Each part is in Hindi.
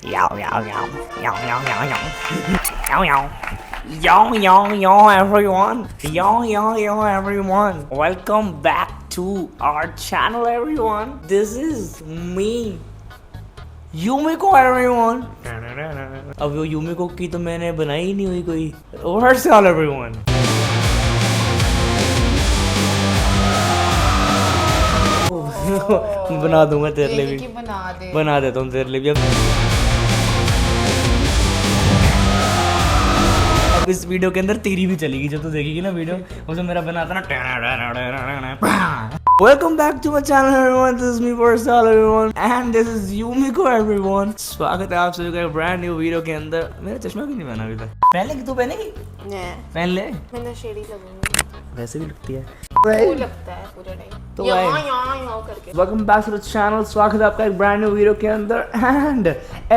Yo, yo, yo, yo, yo, yo, yo, yo, yo, yo, yo, yo, everyone, yo, everyone. Welcome back to our channel, everyone. This is me, Yumiko, everyone. अब वो यूमिको की तो मैंने बनाई ही नहीं हुई कोई. What's all, everyone? बना दूंगा तेरे लिए भी. बना देता हूँ तेरे लिए भी. अब इस वीडियो के अंदर तेरी भी चलेगी जब तू देखेगी ना वीडियो. उसमें मेरा बनाता ना. Welcome back to my channel, everyone. This is me, Varsal, everyone, and this is Yumiko, everyone. स्वागत है आप सभी का ब्रांड न्यू वीडियो के अंदर. मेरा चश्मा क्यों नहीं पहना अभी तक? पहले की तू पहनेगी? पहन ले. मैं नशेड़ी लगूंगी. वैसे भी लगती है. वो लगता है पूरा टाइम. तो यहाँ करके. Welcome back to the channel. स्वागत है आपका एक ब्रांड न्यू वीडियो के अंदर and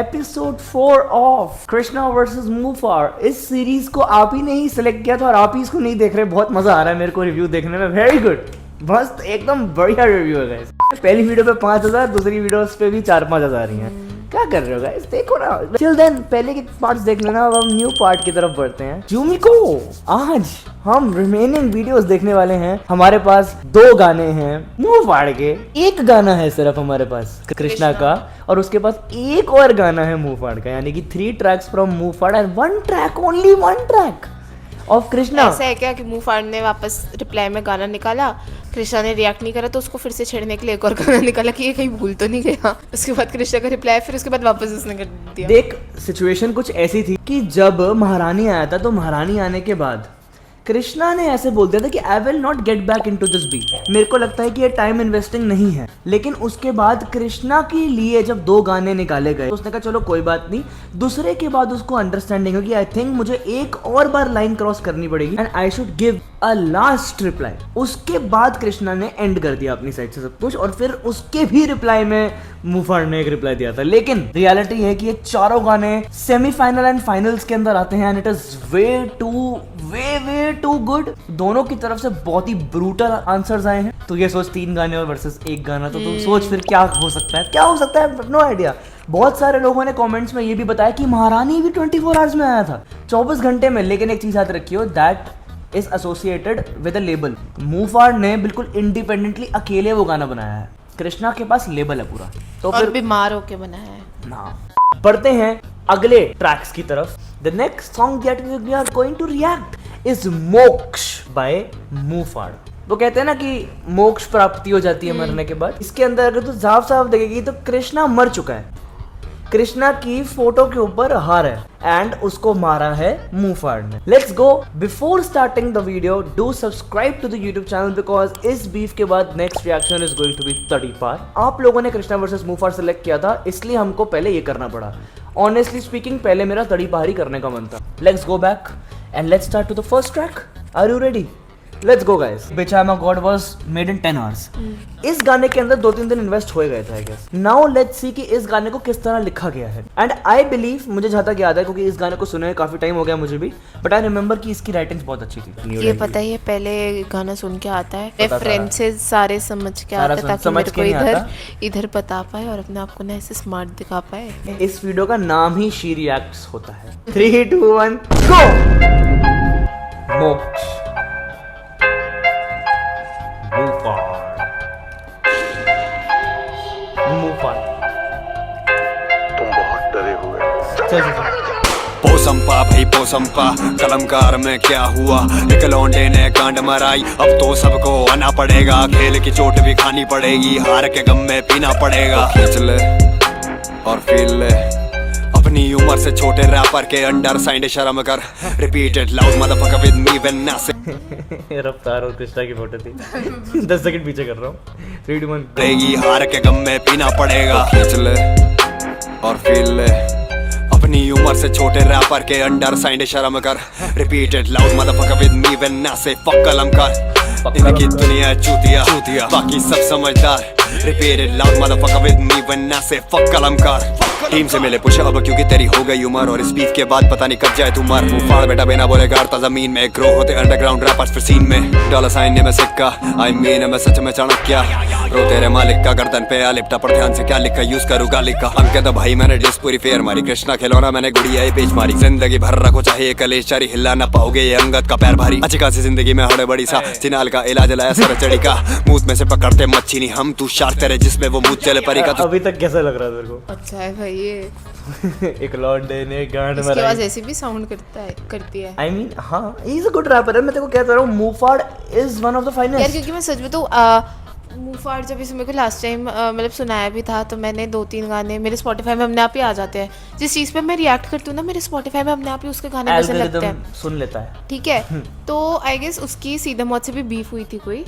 episode 4 of Krishna vs Mufar. इस सीरीज को आप ही ने ही सिलेक्ट किया था और आप ही इसको नहीं देख रहे. बहुत मजा आ रहा है मेरे को रिव्यू देखने में. Very good. बस एकदम बढ़िया रिव्यू है गाइस. पहली वीडियो पे 5000, दूसरी वीडियो पे भी 4-5 हजार ही हैं. क्या कर रहे हो गाइस? देखो ना. टिल देन पहले के पार्ट्स देख लेना. अब हम न्यू पार्ट की तरफ बढ़ते हैं. यूमिको, आज हम रिमेनिंग वीडियोस देखने वाले हैं. हमारे पास 2 गाने हैं मुंह फाड़ के. एक गाना है सिर्फ हमारे पास कृष्णा का, और उसके पास एक और गाना है मुंह फाड़ का. यानी कि 3 ट्रैक्स फ्रॉम मुंह फाड़ and 1 track, only 1 track of Krishna. ऐसा है क्या कि मुंह फाड़ ने वापस रिप्लाई में गाना निकाला, कृष्णा ने रिएक्ट नहीं करा तो उसको फिर से छेड़ने के लिए एक और गाना निकाला कि ये कहीं भूल तो नहीं गया. उसके बाद कृष्णा का रिप्लाई, फिर उसके बाद वापस उसने कर दिया. देख, सिचुएशन कुछ ऐसी थी कि जब महारानी आया था तो महारानी आने के बाद कृष्णा ने ऐसे बोल दिया था कि I will not get back into this beat. मेरे को लगता है कि ये टाइम इन्वेस्टिंग नहीं है. लेकिन उसके बाद कृष्णा के लिए जब 2 गाने निकाले गए तो उसने कहा चलो कोई बात नहीं. दूसरे के बाद उसको अंडरस्टैंडिंग होगी, आई थिंक मुझे एक और बार लाइन क्रॉस करनी पड़ेगी and I should give a last reply. उसके बाद कृष्णा ने एंड कर दिया अपनी साइड से सब कुछ, और फिर उसके भी रिप्लाई में मुफाड़ ने एक रिप्लाई दिया था. लेकिन रियलिटी है कि ये चारों गाने सेमीफाइनल एंड फाइनल्स के अंदर आते हैं and it is way too good. दोनों की तरफ से बहुत ही ब्रूटल आंसर्स आए हैं. तो ये सोच 3 गाने और वर्सेस 1 गाना, तो तू सोच फिर क्या हो सकता है. No idea. बहुत सारे लोगों ने कमेंट्स में ये भी बताया कि महारानी भी 24 आवर्स में आया था, 24 घंटे में. लेकिन एक चीज याद रखियो, that is associated with a label. मुफाड़ ने बिल्कुल इंडिपेंडेंटली अकेले वो गाना बनाया है. कृष्णा के पास लेबल है पूरा, तो और बीमार होके बनाया है ना. बढ़ते हैं अगले ट्रैक्स की तरफ. The next song that we are going to react is Moksh by Mufaad. वो कहते हैं ना कि मोक्ष प्राप्ति हो जाती है मरने के बाद. इसके अंदर अगर तू साफ साफ देखेगी तो कृष्णा मर चुका है. कृष्णा की फोटो के ऊपर हार है एंड उसको मारा है मुफाड़ ने. Let's go. Before starting the video, do subscribe to the YouTube channel because इस बीफ के बाद next reaction is going to be 30 पार. आप लोगों ने कृष्णा वर्सेस मुफाड़ सेलेक्ट किया था, इसलिए हमको पहले ये करना पड़ा. ऑनेस्टली स्पीकिंग पहले मेरा 30 पार ही करने का मन था. Let's go back and let's start to the first track. Are you ready? Let's go guys. Bitch I'm a God was made in 10 hours. इस गाने के अंदर 2-3 दिन इन्वेस्ट हो गए थे I guess. Now let's see कि इस गाने को किस तरह लिखा गया है. And I believe, मुझे जहाँ तक याद है क्योंकि इस गाने को सुने काफी टाइम हो गया मुझे भी, but I remember कि इसकी राइटिंग्स बहुत अच्छी थी. ये पता ही है, पहले गाना सुन के आता है, रेफरेंसेस सारे समझ के आता है ताकि मेरे को इधर बता पाए और अपने आप को ना ऐसे स्मार्ट दिखा पाए. इस वीडियो का नाम ही शी रिएक्ट्स होता है. 3, 2, 1 गो. मोक्ष. तुम बहुत डरे हुए. चल. पोसंपा भाई पोसंपा, कलमकार में क्या हुआ, एक लौंडे ने कांड मराई. अब तो सबको आना पड़ेगा, खेल की चोट भी खानी पड़ेगी, हार के गम में पीना पड़ेगा. खींच ले और फील ले अपनी उम्र से छोटे रैपर के अंडर साइंड. शर्म कर. Repeated loud motherfucker with me when नासे. रफ्तार और कृष्णा की फोटो थी. 10 सेकंड पीछे कर रहा हूँ. 3, 2, 1 पड़ेगी, हार के गम में पीना पड़ेगा. खींच ले और फील ले अपनी उम्र से छोटे रैपर के अंडर साइंड. शर्म कर. Repeated loud motherfucker with me when नासे. फक कलमकार. इनकी दुनिया चूतिया, बाकी सब समझदार. Repeated loud motherfucker with me when नासे. फक कलमकार. टीम से मिले पूछा अब क्योंकि तेरी हो गई उम्र, और इस बीफ के बाद पता नहीं कब जाए तू मर. मुफाड़ बेटा बिना बोले गाड़ता जमीन में, ग्रो होते अंडरग्राउंड रैपर्स फिर सीन में. डॉलर साइन ने मैं सिक्का, आई मीन मैं सच में चाणक्य. रो तेरे मालिक का गर्दन पे आ लिपटा पर ध्यान से क्या लिखा यूज करूँ गालिक का अंकित भाई मैंने डिस पूरी फेयर मारी कृष्णा खिलौना मैंने गुड़िया ही बेच मारी जिंदगी भर रखो चाहे कलेश चारी हिला ना पाओगे ये अंगद का पैर भारी अच्छी खासी जिंदगी में हड़े बड़ी सा चिनाल का इलाज लाया सर चढ़ी का मुंह में से पकड़ते मच्छी नहीं हम तू शार्क तेरे जिसमें वो मुंह चले परी का अभी तक कैसा लग रहा है तेरे को? अच्छा है भाई ये। एक लौंडे ने गांड इसकी मारा। आवाज ऐसे भी साउंड करती है। आई मीन हाँ, ही इज अ गुड रैपर है। मैं तेरे को कहता रहा हूँ मूफाड़ इज वन ऑफ द यार फाइनेस्ट। क्योंकि मैं सच बताऊँ मूफाड़ जब इसे मेरे को लास्ट टाइम मतलब सुनाया भी था तो मैंने 2-3 गाने मेरे स्पॉटिफाई में अपने आप ही आ जाते हैं। जिस चीज़ पे मैं रिएक्ट करती हूँ ना मेरे स्पॉटिफाई में अपने आप ही उसके गाने बजने लगते हैं। एल्गोरिदम सुन लेता है। ठीक है तो आई गेस उसकी सीधा मौत से भी बीफ हुई थी कोई।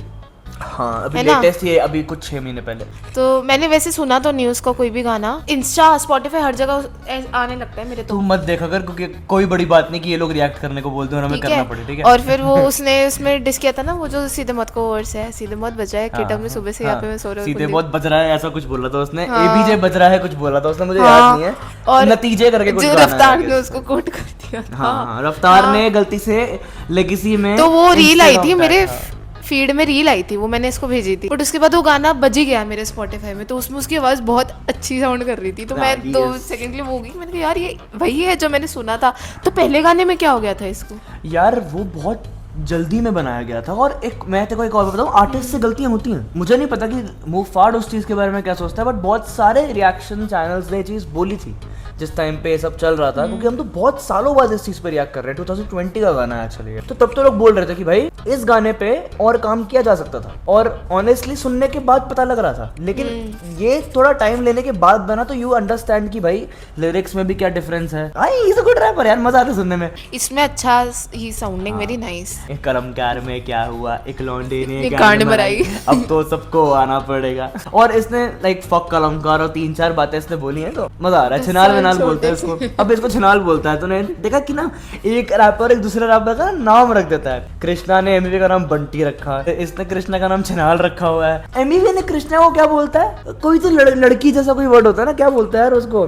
हाँ अभी है ना? लेटेस्ट ये अभी कुछ 6 महीने पहले। तो मैंने वैसे सुना तो नहीं उसका कोई भी गाना। इंस्टा स्पॉटिफाई हर जगह आने लगता है मेरे तो। तू मत देखा कर क्योंकि कोई बड़ी बात नहीं कि ये लोग रिएक्ट करने को बोलते हैं और हमें ठीक करना है पड़े। ठीक है और फिर वो उसने उसमें डिस किया था ना वो जो सीधे मत को वर्ड्स है सीधे मत बजा है किटम में सुबह से यहाँ पे मैं सो रहा सीधे हूँ बहुत बज रहा है ऐसा कुछ बोला था उसने। हाँ। एबीजे बज रहा है कुछ बोला था उसने, मुझे हाँ, याद नहीं है। और नतीजे करके कुछ जो गाना है, रफ्तार I ने guess। उसको कोट कर दिया था। हाँ रफ्तार ने गलती से लेगेसी में तो वो रील आई थी Instagram मेरे tag था। फीड में रील आई थी वो मैंने इसको भेजी थी बट उसके बाद वो गाना बज ही गया मेरे स्पॉटिफाई में तो उसमें उसकी आवाज़ बहुत अच्छी साउंड कर रही थी तो मैं That 2 is- सेकंड के लिए वो हो गई मैंने कहा यार ये वही है जो मैंने सुना था। तो पहले गाने में क्या हो गया था इसको? यार वो बहुत जल्दी में बनाया गया था। और एक मैं तेरे को एक और बताऊं, आर्टिस्ट से गलतियां होती हैं। मुझे नहीं पता कि मूफाड़ उस चीज़ के बारे में क्या सोचता है बट बहुत सारे रिएक्शन चैनल्स ने ये चीज़ बोली थी जिस टाइम पे ये सब चल रहा था क्योंकि हम तो बहुत सालों बाद इस चीज़ पे रिएक्ट कर रहे हैं। 2020 का गाना है एक्चुअली। तो तब तो लोग बोल रहे थे कि भाई इस गाने पे और काम किया जा सकता था और ऑनेस्टली सुनने के बाद पता लग रहा था। लेकिन ये थोड़ा टाइम लेने के बाद बना तो यू अंडरस्टैंड कि भाई लिरिक्स में भी क्या डिफरेंस है। I is a good wrapper यार, मजा आता है सुनने में। इसमें अच्छा ही साउंडिंग वेरी नाइस। एक कलमकार में क्या हुआ, एक लौंडे ने ये गांड गांड मराई, मराई। अब तो सबको आना पड़ेगा। और इसने लाइक फक कलमकार और 3-4 बातें इसने बोली हैं तो मजा आ रहा है। छिनाल विनाल बोलते हैं इसको, अब इसको छिनाल बोलता है। तूने देखा कि ना एक रैपर एक दूसरे रैपर का नाम रख देता है। कृष्णा ने एमवी का नाम बंटी रखा है, इसने कृष्णा का नाम छिनाल रखा हुआ है। एमवी ने कृष्णा को क्या बोलता है, कोई तो लड़की जैसा कोई वर्ड होता है ना, क्या बोलता है यार उसको,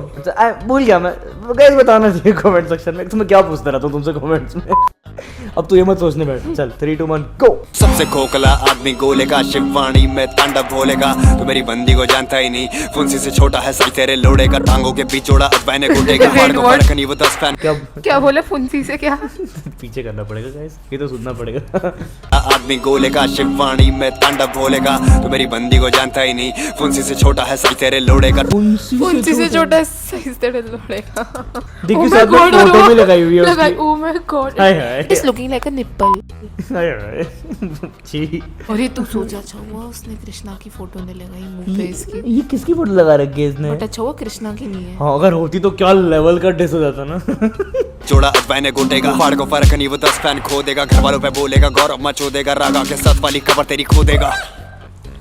भूल गया मैं। गाइस बताना चाहिए कमेंट सेक्शन में। तुम्हें क्या पूछता रहता हूँ तुमसे कमेंट्स में। अब तू ये मत सोचने बैठ। चल 3 2 1 गो। सबसे खोखला आदमी गोले का शिववाणी में तांडव भोलेगा तो मेरी बंदी को जानता ही नहीं फुंसी से छोटा है साई तेरे लोड़े का टांगों के बीच जोड़ा अजवाइने घुटेगा फाड़ को फड़क नहीं वो 10 फैन क्या बोले फुंसी से क्या? पीछे करना पड़ेगा गाइस, ये तो सुनना पड़ेगा। आदमी गोले का शिववाणी में तांडव भोलेगा तो मेरी बंदी को जानता ही नहीं फुंसी से छोटा है साई तेरे लोड़े का फुंसी से छोटा साइज तेरे लोड़ेगा। देखिए साथ में फोटो भी लगाई हुई है उसकी। ओह माय गॉड, हाय हाय it's looking like a nipple. हाय हाय छी। अरे तू सोच, अच्छा हुआ उसने कृष्णा की फोटो ने लगाई मुंह पे इसकी। ये किसकी फोटो लगा रखी है इसने? बट अच्छा हुआ कृष्णा की नहीं है। हाँ अगर होती तो क्या लेवल का डिस हो जाता ना। जोड़ा अजवाइने घुटेगा फाड़ को फर्क नहीं वो 10 फैन खो देगा घर वालों पे बोलेगा गौरव मचो देगा रागा के साथ वाली कबर तेरी खो देगा।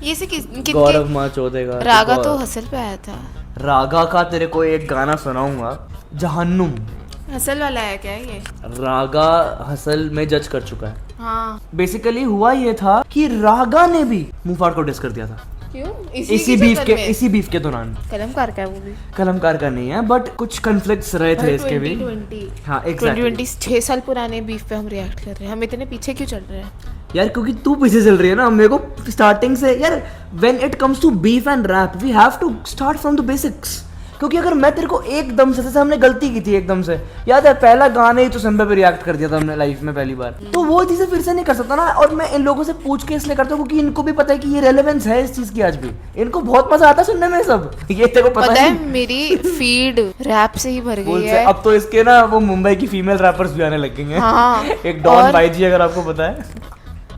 ये से किन गौरव माँ चौधेगा। रागा तो हसल पे आया था। रागा का तेरे को एक गाना सुनाऊंगा, जहन्नुम। हसल वाला है क्या ये? रागा हसल में जज कर चुका है। हाँ बेसिकली हुआ ये था कि रागा ने भी मूफाड़ को डिस कर दिया था क्यों? इसी बीफ के दौरान। कलमकार का है वो भी। कलमकार का नहीं है बट कुछ कन्फ्लिक्ट्स रहे थे इसके भी। 2020 हाँ एग्जैक्टली 2020 6 साल पुराने बीफ पे हम रिएक्ट कर रहे हैं। हम इतने पीछे क्यों चल रहे हैं? यार क्योंकि तू पीछे चल रही है ना। मेरे को स्टार्टिंग से यार when it comes to beef and rap we have to start from the basics. क्योंकि अगर मैं तेरे को एकदम से, जैसे हमने गलती की थी एकदम से, याद है पहला गाना ही तो सिम्बा पे रिएक्ट कर दिया था हमने लाइफ में पहली बार, तो वो चीजें फिर से नहीं कर सकता ना। और मैं इन लोगों से पूछ के इसलिए करता हूँ क्योंकि इनको भी पता है कि ये रेलेवेंस है इस चीज की आज भी। इनको बहुत मजा आता है सुनने में सब। ये तेरे को पता है नहीं? मेरी फीड रैप से ही भर बोल गई से है। अब तो इसके ना वो मुंबई की फीमेल रैपर्स भी आने लग गई हैं। हाँ, एक डॉन और- बाईजी अगर आपको पता है,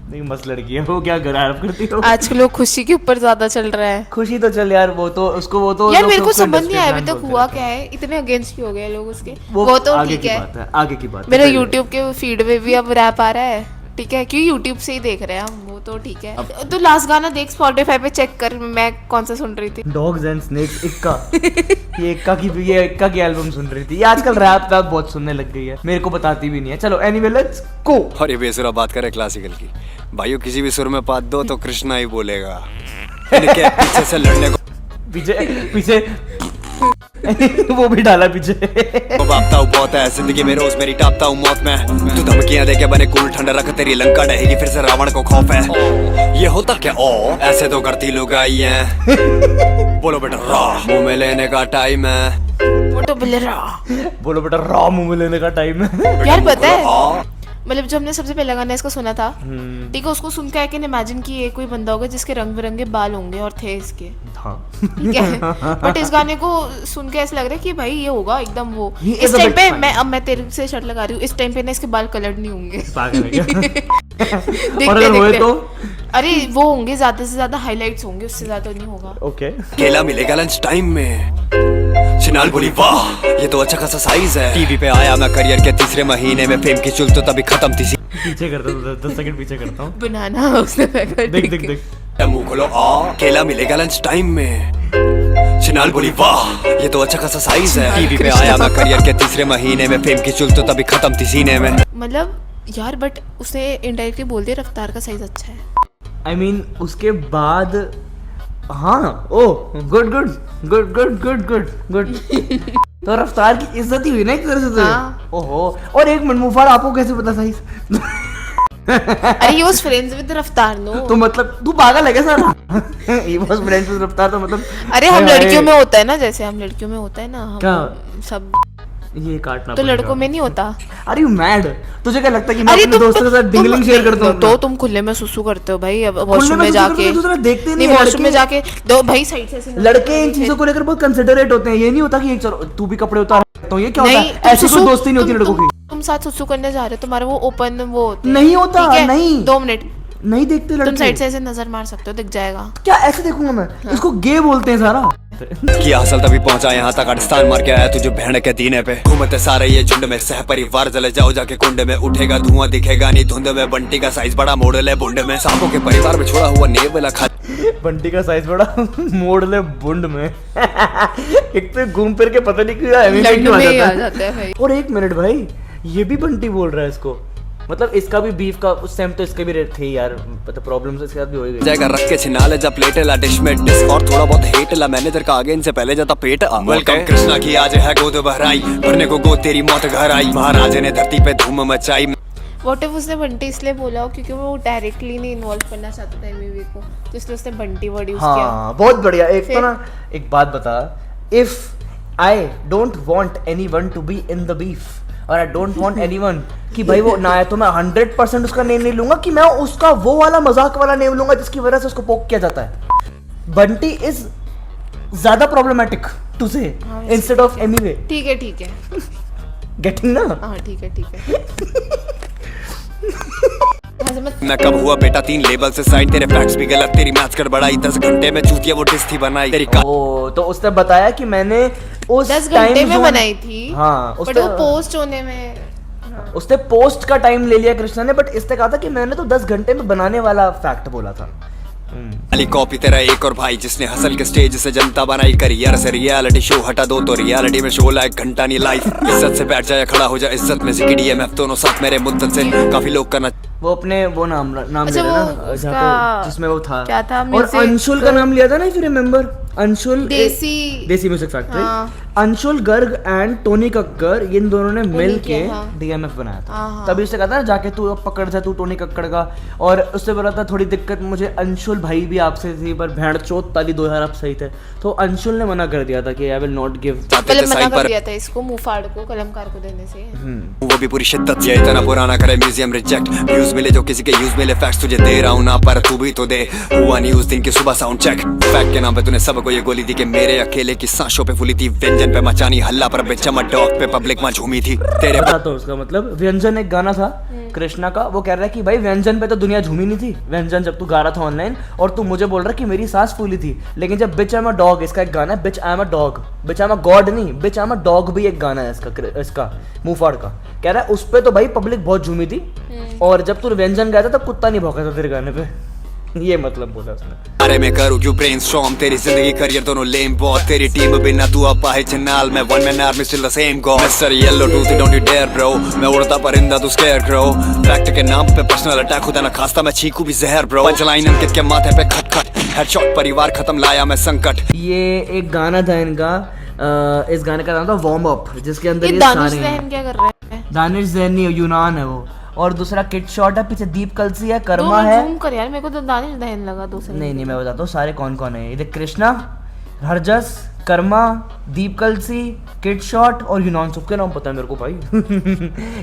नहीं मस्त लड़की है वो, क्या रैप करती हो। आजकल लोग खुशी के ऊपर ज्यादा चल रहा है। खुशी तो चल यार, वो तो उसको वो तो यार लोग मेरे को उसको समझ नहीं industry आया brand अभी तक बोलते हुआ रहते क्या है, इतने अगेंस्ट क्यों हो गए लोग उसके। हैं। वो तो आगे ठीक की है, बात है, आगे की बात है। मेरा पहले- यूट्यूब के फीड में भी अब रैप आ रहा है, ठीक है, क्यों यूट्यूब से ही देख रहे हैं हम, वो तो ठीक है। तो लास्ट गाना देख स्पॉटिफाई पे चेक कर, मैं कौन सा सुन रही थी। डॉग्स एंड स्नेक्स इक्का। ये इक्का की एल्बम सुन रही थी। ये आजकल रैप बहुत सुनने लग गई है, मेरे को बताती भी नहीं है। चलो एनीवे लेट्स गो। और ये बेसुरा बात करें क्लासिकल की, भाइयों किसी भी सुर में पात दो तो कृष्णा ही बोलेगा। इनके पीछे से लड़ने को पीछे वो भी डाला पीछे। मैं भागता हूँ बहुत है जिंदगी में रोज मेरी टापता हूँ मौत में। तू धमकियां देके बने कूल ठंडा रख तेरी लंका ढहेगी फिर से रावण को खौफ है। ये होता क्या ओ ऐसे तो करती लोग आई हैं। बोलो बेटा रॉ मुंह में लेने का टाइम है। वो तो बोले रहा। बोलो बेटा रॉ मुंह में लेने का टाइम है। यार पता है मतलब जब हमने सबसे पहला गाना इसका सुना था ठीक है, उसको सुन के आई कैन इमेजिन कि ये कोई बंदा होगा जिसके रंग बिरंगे बाल होंगे और थे इसके, हाँ ठीक है। बट इस गाने को सुन के ऐसा लग रहा है कि भाई ये होगा एकदम वो। He is इस a टाइम bit पे fun. मैं तेरे से शर्ट लगा रही हूँ, इस टाइम पे ना इसके बाल कलर्ड नहीं होंगे। पागल है क्या? देखते और अगर हुए देखते तो अरे वो होंगे ज्यादा से ज्यादा हाइलाइट्स होंगे, उससे ज्यादा नहीं होगा। ओके केला मिलेगा लंच टाइम में। शिनाल बोली वाह ये तो अच्छा खासा साइज है। टीवी पे आया मैं करियर के तीसरे महीने में, फेम की चुल तो तभी खत्म थी। पीछे करता हूँ 10 सेकंड पीछे करता हूँ। बनाना उसने फेंका। देख देख देख मुंह खोलो आ केला मिलेगा लंच टाइम में। शिनाल बोली वाह ये तो अच्छा खासा साइज है। टीवी पे आया मैं करियर के तीसरे महीने में, फेम की चुल तो तभी खत्म थी सीने में। मतलब यार बट उसने इनडायरेक्टली बोल दिया रफ्तार का साइज अच्छा है। आई मीन उसके बाद हाँ oh good good good good good good good. तो रफ्तार की इज्जत ही हुई ना एक तरह से तो। हाँ। ओहो और एक मिनट मुफार आपको कैसे पता साइज? अरे ये वाज फ्रेंड्स विद रफ्तार नो। तो मतलब तू पागल है क्या सर? ये बस फ्रेंड्स विद रफ्तार तो मतलब अरे हम हाय, लड़कियों हाय। में होता है ना, जैसे हम लड़कियों में होता है ना हम क्या? सब, ये काटना तो पड़ेगा। लड़कों में नहीं होता। अरे यू मैड? तुझे क्या लगता है कि मैं अरे अपने दोस्तों के साथ डिंगलिंग शेयर करता हूँ? तो तुम खुले में सुसु करते हो भाई, अब वॉशरूम में में सुसु करते जाके हो, दूसरा देखते नहीं नहीं है, वॉशरूम में लड़के- जाके दो भाई साइड से ऐसे लड़के इन चीजों को लेकर बहुत कंसिडरेट होते हैं। ये नहीं होता कि एक चलो तू भी कपड़े उतार सकता हूँ, ये क्या होता नहीं है? ऐसी कोई दोस्ती नहीं होती लड़कों की। तुम साथ सुसु करने जा रहे हो, तुम्हारा वो ओपन वो होता है। नहीं होता, ठीक है? नहीं। 2 मिनट नहीं देखते तुम लड़के। साइड से ऐसे नजर मार सकते हो, दिख जाएगा। क्या ऐसे देखूंगा मैं? इसको गे बोलते हैं सारा। किया हासिल तभी पहुंचा यहाँ तक, अड़स्तान मार के आया तुझे बहन के दीने पे। घूमते सारे ये झुंड में सह परिवार जले जाओ जाके कुंड में, उठेगा धुआं दिखेगा नहीं धुंध में। बंटी का साइज बड़ा मॉडल है बुंड में, सांपों के परिवार में छोड़ा हुआ नेब वाला खा। बंटी का साइज बड़ा मोड़ ले बुंड में। एक तो घूम फिर के पता नहीं क्यों लड़के क्यों में ही आ है। जाता है भाई। और एक मिनट भाई, ये भी बंटी बोल रहा है इसको, मतलब इसका भी बीफ का उस टाइम तो इसके भी रेट थे यार, मतलब प्रॉब्लम्स इसके साथ भी हो ही गई। जाएगा रख के छिना ले जब प्लेट ला डिश में डिस्क और थोड़ा बहुत हेट ला मैनेजर का आगे इनसे पहले जाता पेट। वेलकम कृष्णा की आज है गोद बहराई, भरने को गोद तेरी मौत घर आई। महाराजे ने धरती पे धूम मचाई। व्हाट इफ उसने बंटी इसलिए बोला हो क्योंकि वो डायरेक्टली नहीं इन्वॉल्व करना चाहता था एमवीवी को, तो इसलिए उसने बंटी वर्ड यूज किया। हाँ बहुत बढ़िया। एक तो फिर? ना एक बात बता, if I don't want anyone to be in the beef और आई डोंट वांट एनीवन कि भाई वो ना आए, तो मैं 100% उसका नेम नहीं लूंगा कि मैं उसका वो वाला मजाक वाला नेम लूंगा जिसकी वजह से उसको पोक किया जाता है। बंटी इज ज्यादा प्रॉब्लमेटिक टू से इंस्टेड ऑफ एनीवे। ठीक है गेटिंग ना? हाँ ठीक है हाँ, समझ- मैं कब हुआ बेटा 3 लेवल से साइड, तेरे फैक्ट्स भी गलत तेरी मैथ्स गड़बड़ाई। 10 घंटे में चूतिया वो डिश थी बनाई तेरी का। ओ तो उसने बताया कि मैंने उस 10 time घंटे में zone- बनाई थी। हाँ बट वो पोस्ट होने में उसने पोस्ट का टाइम ले लिया कृष्णा ने, बट इसने कहा था कि मैंने तो 10 घंटे में बनाने वाला फैक्ट बोला था। अली कॉपी तेरा एक और भाई जिसने हसल के स्टेज से जनता बनाई। करियर से रियलिटी शो हटा दो तो रियलिटी में शो ला 1 घंटा नहीं लाइफ। इज्जत से बैठ जाए खड़ा हो जाए इज्जत में, DMF दोनों साथ मेरे मुद्दत से काफी लोग करना। वो अपने वो नाम ले अच्छा, रहे वो ना जहाँ उसका- पे जिसमें वो था क्या था, और music- अंशुल का नाम लिया था ना, इफ यू रिमेम्बर। अंशुल देसी म्यूजिक फैक्ट्री। हाँ। अंशुल गर्ग एंड टोनी कक्कर इन दोनों ने मिल के हाँ। DMF बनाया था। हाँ। तभी उसने कहा था ना जाके तू अब पकड़ जा तू टोनी कक्कर का, और उससे बोला था थोड़ी दिक्कत मुझे अंशुल भाई भी आपसे थी पर भेड़ चोत ताली 2000 आप सही थे, तो अंशुल ने मना कर दिया था कि आई विल नॉट गिव। चाहते पहले थे मना साइन कर पर दिया था इसको मुफाड़ को कलमकार को देने से। वो भी पूरी शिद्दत से। इतना पुराना करे म्यूजियम रिजेक्ट, व्यूज मिले जो किसी के यूज मिले। फैक्ट्स तुझे दे रहा हूँ ना पर तू भी तो दे। हुआ नहीं उस दिन की सुबह साउंड चेक, फैक्ट के नाम पे तूने सबको ये गोली दी कि मेरे अकेले की सांसों पे फूली थी। व्यंजन पे मचानी हल्ला पर बेचमा डॉग पे पब्लिक में झूमी थी तेरे पता तो उसका मतलब व्यंजन एक गाना था कृष्णा का, वो कह रहा है कि भाई व्यंजन पे तो दुनिया झूमी नहीं थी। व्यंजन जब तू गा रहा था ऑनलाइन और तू मुझे बोल रहा है कि मेरी सांस फूली थी, लेकिन जब बिच आई एम अ डॉग, इसका एक गाना है bitch I am a dog, bitch I am a god नहीं, bitch I am a dog भी एक गाना है इसका मुफाड़ का, कह रहा है उस पे तो भाई पब्लिक बहुत झूमी थी, और जब तू व्यंजन गाया था तब कुत्ता नहीं भौंका था तेरे गाने पे। ये मतलब बोला उसने। अरे मैं करूँ क्यों ब्रेन स्टॉर्म, तेरी जिंदगी करियर दोनों लेम बहुत। तेरी टीम बिना तू अपा है चनाल में, one man army still the same god. Mister yellow tooth don't you dare bro, मैं उड़ता परिंदा तू स्केयर क्रो। फैक्ट के नाम पे पर्सनल अटैक होता ना खास्ता मैं चीकू भी जहर ब्रो। पंचलाइन अंकित के माथे पे खट खट, हेडशॉट परिवार खत्म लाया मैं संकट। ये एक गाना था इनका इस गाने का नाम था वार्म अप, जिसके अंदर ये ये दानिश सारे हैं। जैन क्या कर रहे हैं? दानिश जैन नहीं, यूनान है वो। और दूसरा किड शॉट है, पीछे दीप कलसी है, दो कर्मा मिनट है। जूम कर यार, मेरे को तो दानिश जैन लगा दूसरा। नहीं मैं बताता हूँ सारे कौन कौन है। इधर कृष्णा, हरजस, कर्मा, दीप कलसी, किड शॉट और यूनान। सबके नाम पता है मेरे को भाई।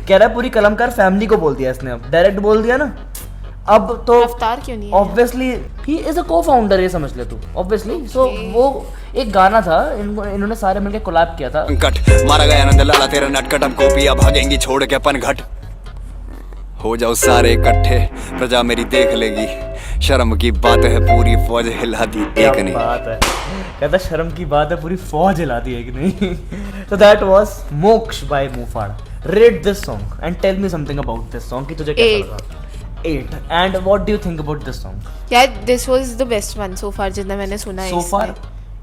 कह रहा है पूरी कलमकार फैमिली को बोल दिया इसने, अब डायरेक्ट बोल दिया ना। अब तो रफ्तार क्यों नहीं है? Obviously he is a cofounder, ये समझ ले तू। ऑब्वियसली सो वो एक गाना था, इन्होंने सारे मिलके कोलैब किया था। कट मारा गया नंद लाला तेरा नटकट, अब गोपियां भागेंगी छोड़ के पनघट। हो जाओ सारे इकट्ठे, प्रजा मेरी देख लेगी, शर्म की बात है पूरी फौज हिला दी एक क्या नहीं। बात है, कहता शर्म की बात है पूरी फौज हिला दी एक नहीं। So that was मोक्ष by मूफाड़। Rate this song and tell me something about this song कि तुझे कैसा 8. लगा? 8. And what do you think about this song? यार this was the best one so far जितना मैंने सुना है So far?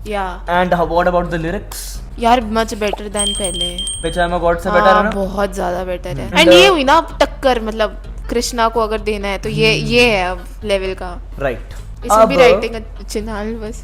या And what about the lyrics? यार मच बेटर देन पहले। पिचामा गॉड से बेटर है ना? बहुत ज्यादा बेटर है। And, एंड ये हुई ना अब टक्कर, मतलब कृष्णा को अगर देना है तो ये है अब लेवल का। Right. इसमें भी अब राइटिंग अच्छी ना बस।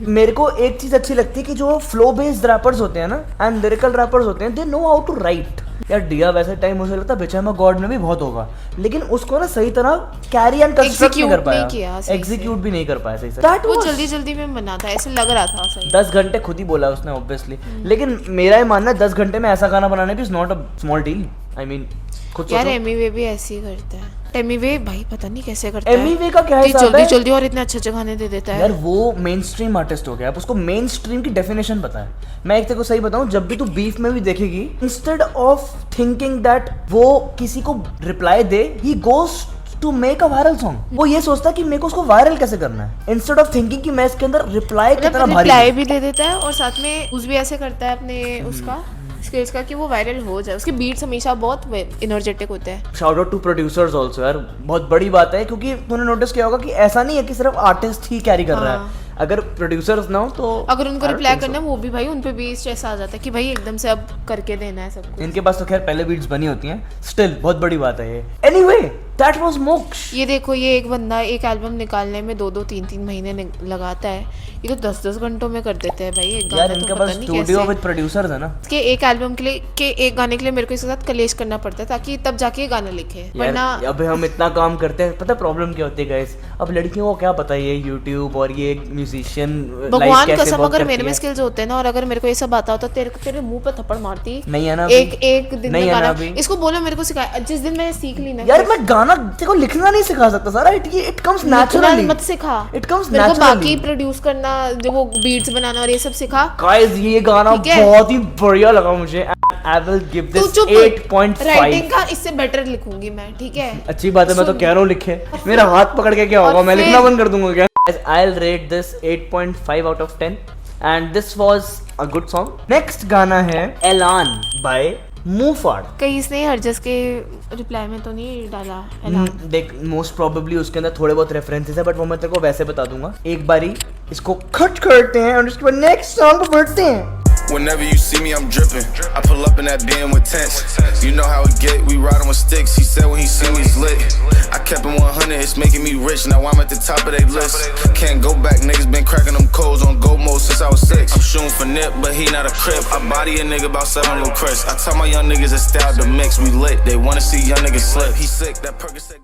मेरे को एक चीज अच्छी लगती है कि जो फ्लो बेस्ड रैपर्स होते हैं ना एंड लिरिकल रैपर्स होते हैं, they know how to write. यार दिया वैसे टाइम मुझे लगता है बिचामा गॉड में भी बहुत होगा, लेकिन उसको ना सही तरह कैरी एंड कंस्ट्रक्ट नहीं कर Execute नहीं पाया, किया सही से। एग्जीक्यूट भी नहीं कर पाया सही से। That वो was- जल्दी जल्दी में बना था, ऐसे लग रहा था सही। 10 घंटे खुद ही बोला उसने ऑब्वियसली, लेकिन मेरा ये मानना है 10 घंटे में ऐसा गाना बनाना भी is not a small deal. I mean खुद यार सोचो। एमीवे भी ऐसे ही करता है। एमीवे भाई पता नहीं कैसे करता है। एमीवे का क्या इतनी हिसाब जल्दी है? जल्दी और इतने अच्छे अच्छे गाने दे देता है। यार वो मेन स्ट्रीम आर्टिस्ट हो गया, अब उसको मेन स्ट्रीम की डेफिनेशन पता है। मैं एक तेरे को सही बताऊं, जब भी तू बीफ में भी देखेगी, इंस्टेड ऑफ थिंकिंग दैट वो किसी को रिप्लाई दे, he goes to make a viral song. वो ये सोचता है कि मेरे को उसको वायरल कैसे करना है, इंस्टेड ऑफ थिंकिंग कि मैं इसके अंदर रिप्लाई कितना भारी रिप्लाई भी दे देता है और साथ में उस भी ऐसे करता है अपने उसका स्किल्स का कि वो वायरल हो जाए। उसके बीट्स हमेशा बहुत एनर्जेटिक होते हैं। Shout out to producers also यार, बहुत बड़ी बात है, क्योंकि तूने नोटिस किया होगा कि ऐसा नहीं है कि सिर्फ आर्टिस्ट ही कैरी कर रहा है। अगर प्रोड्यूसर्स ना हो तो अगर उनको I don't reply think so. करना है वो भी भाई उन पे भी स्ट्रेस आ जाता है कि भाई एकदम से अब करके देना है सब कुछ। इनके पास तो खैर पहले बीट्स बनी होती हैं, स्टिल बहुत बड़ी बात है ये। एनीवे दैट वाज मोक्ष। ये देखो, ये एक बंदा एक एल्बम निकालने में 2-2 3-3 महीने लगाता है, ये तो 10-10 घंटों में कर देते हैं भाई एक गाना। यार तो इनके पता पास नहीं स्टूडियो कैसे। विद प्रोड्यूसर्स है ना के एक एल्बम के लिए के एक गाने के लिए मेरे को इसके साथ कलेश करना पड़ता है ताकि तब जाके ये गाना लिखे, वरना यार। अब हम इतना काम करते हैं, पता प्रॉब्लम क्या होती है गाइस, अब लड़कियों को क्या पता है ये यूट्यूब और ये म्यूजिशियन भगवान कसम अगर मेरे में स्किल्स होते हैं ना और अगर मेरे को ये सब आता होता तेरे मुंह पे थप्पड़ मारती। नहीं है ना एक दिन नहीं में है ना गाना अभी। इसको बोलो मेरे को सिखाया, जिस दिन मैंने सीख ली ना यार मैं गाना तेरे को लिखना नहीं सिखा सकता सारा, इट कम्स नेचुरली। मत सिखा, इट कम्स मेरे को बाकी नेचुरली। प्रोड्यूस करना, जो वो बीट्स बनाना और ये सब सिखा। गाइस ये गाना ठीक है? बहुत ही बढ़िया लगा मुझे। आई विल गिव तू दिस चुप, 8.5। राइटिंग का इससे बेटर लिखूंगी मैं, ठीक है? अच्छी बात है, मैं तो सुन। कह रहा हूँ लिखे, मेरा हाथ पकड़ के क्या होगा, और मैं फिर- लिखना बंद कर दूंगा क्या? I'll rate this 8.5 out of 10 and this was a good song. Next गाना है एलान by मूफाड़। कहीं इसने हरजस के रिप्लाई में तो नहीं डाला ऐलान? देख मोस्ट प्रोबेबली उसके अंदर थोड़े बहुत रेफरेंसेस है, बट वो मैं तेरे को वैसे बता दूंगा। एक बारी इसको कट करते हैं और उसके बाद नेक्स्ट सॉन्ग पे बढ़ते हैं। Whenever you see me, I'm dripping. I pull up in that BM with tents. You know how it get. We riding with sticks. He said when he see me, it's lit. I kept him 100. It's making me rich. Now I'm at the top of their list. Can't go back. Niggas been cracking them codes on go mode since I was 6. I'm shooting for Nip, but he not a crip. I body a nigga about 7 little Chris. I tell my young niggas it's style to mix. We lit. They wanna see young niggas slip. He sick. That Percocet.